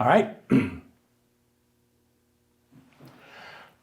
All right.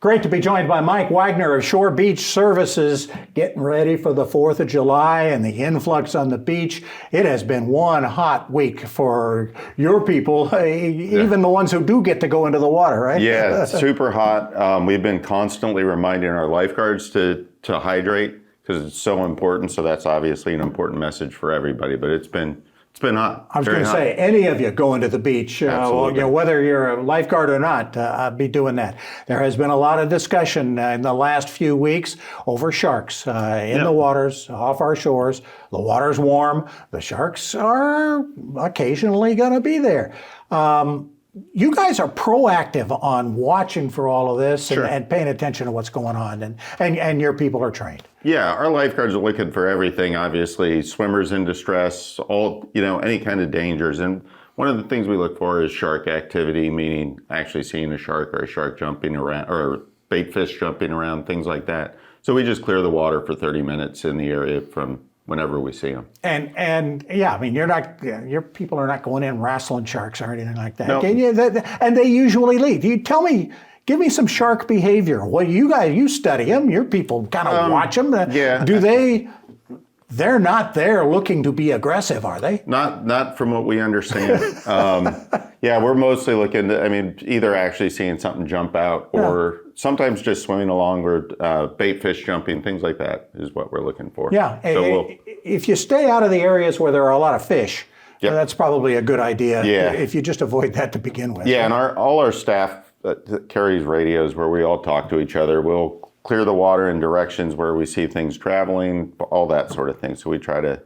Great to be joined by Mike Wagner of Shore Beach Services, getting ready for the 4th of July and the influx on the beach. It has been one hot week for your people, even the ones who do get to go into the water, right? Yeah, it's super hot. We've been constantly reminding our lifeguards to hydrate because it's so important. So that's obviously an important message for everybody, but it's been hot. I was going to say, any of you going to the beach, whether you're a lifeguard or not, be doing that. There has been a lot of discussion in the last few weeks over sharks in the waters, off our shores. The water's warm. The sharks are occasionally going to be there. You guys are proactive on watching for all of this and paying attention to what's going on, and your people are trained. Yeah, our lifeguards are looking for everything, obviously, swimmers in distress, any kind of dangers. And one of the things we look for is shark activity, meaning actually seeing a shark or a shark jumping around or a bait fish jumping around, things like that. So we just clear the water for 30 minutes in the area from whenever we see them. And yeah, I mean, your people are not going in wrestling sharks or anything like that. No. And they usually leave. Give me some shark behavior. Well, you study them. Your people kind of watch them. They're not there looking to be aggressive, are they? Not from what we understand. We're mostly looking to, either actually seeing something jump out or sometimes just swimming along or bait fish jumping, things like that is what we're looking for. Yeah, so if you stay out of the areas where there are a lot of fish, that's probably a good idea if you just avoid that to begin with. Yeah, and all our staff that carries radios where we all talk to each other. We'll clear the water in directions where we see things traveling, all that sort of thing. So we try to,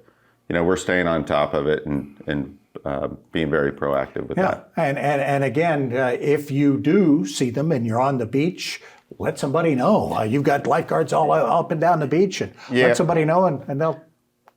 we're staying on top of it and being very proactive with that. And again, if you do see them and you're on the beach, let somebody know. You've got lifeguards all up and down the beach, and let somebody know, and they'll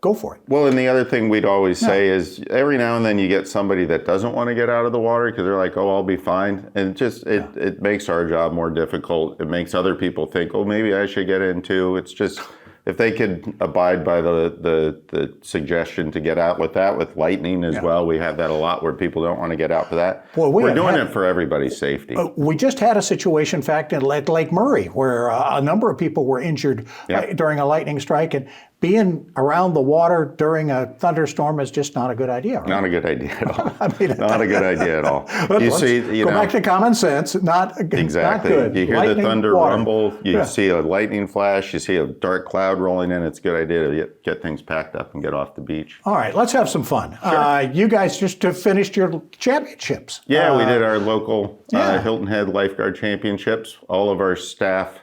go for it. Well, and the other thing we'd always say is every now and then you get somebody that doesn't want to get out of the water because they're like, oh, I'll be fine. And it makes our job more difficult. It makes other people think, oh, maybe I should get in too. It's just, if they could abide by the suggestion to get out with lightning as well. We have that a lot where people don't want to get out for that. Well, we're doing it for everybody's safety. We just had a situation, in fact, in Lake Murray where a number of people were injured during a lightning strike, and being around the water during a thunderstorm is just not a good idea. Right? Not a good idea at all. Not a good idea at all. Go back to common sense. Exactly. Not good. You hear lightning, the thunder water. rumble. You see a lightning flash. You see a dark cloud rolling in. It's a good idea to get things packed up and get off the beach. All right, let's have some fun. Sure. You guys just finished your championships. Yeah, we did our local Hilton Head Lifeguard Championships. All of our staff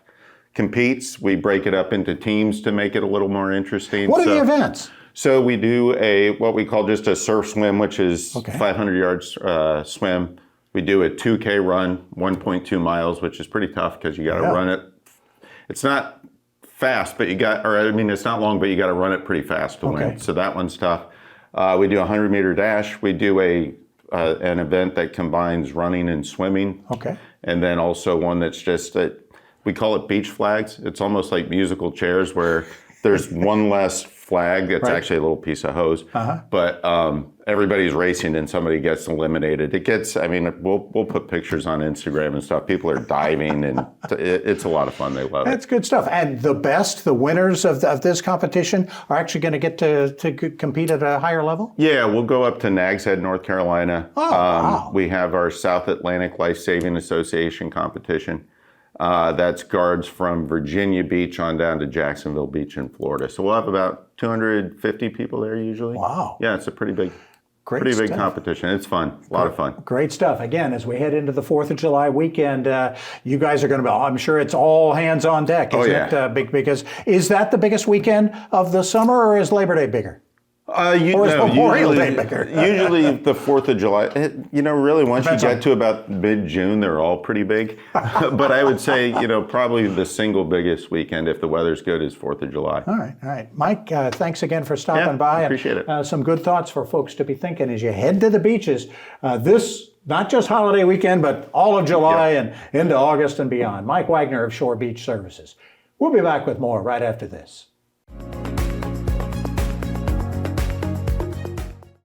competes. We break it up into teams to make it a little more interesting. What are the events? So we do what we call just a surf swim, which is 500 yards swim. We do a 2K run, 1.2 miles, which is pretty tough because you got to run it. It's not fast, but it's not long, but you got to run it pretty fast to win. So that one's tough. We do a 100-meter dash. We do an event that combines running and swimming. And then also one that's just we call it beach flags. It's almost like musical chairs where there's one less flag. It's actually a little piece of hose. But everybody's racing and somebody gets eliminated. We'll put pictures on Instagram and stuff. People are diving and it's a lot of fun. They love it. That's good stuff. And the winners of this competition are actually going to get to compete at a higher level? Yeah, we'll go up to Nags Head, North Carolina. Wow. We have our South Atlantic Life Saving Association competition. That's guards from Virginia Beach on down to Jacksonville Beach in Florida. So we'll have about 250 people there usually. Wow. Yeah, it's a pretty big stuff. competition. It's fun. A lot of fun. Great stuff. Again, as we head into the 4th of July weekend, you guys are going to be, I'm sure it's all hands on deck. Isn't it big? Because is that the biggest weekend of the summer, or is Labor Day bigger? Usually the 4th of July, really once you get to about mid-June, they're all pretty big. But I would say, probably the single biggest weekend, if the weather's good, is 4th of July. All right. Mike, thanks again for stopping by. Appreciate it. Some good thoughts for folks to be thinking as you head to the beaches this, not just holiday weekend, but all of July and into August and beyond. Mike Wagner of Shore Beach Services. We'll be back with more right after this.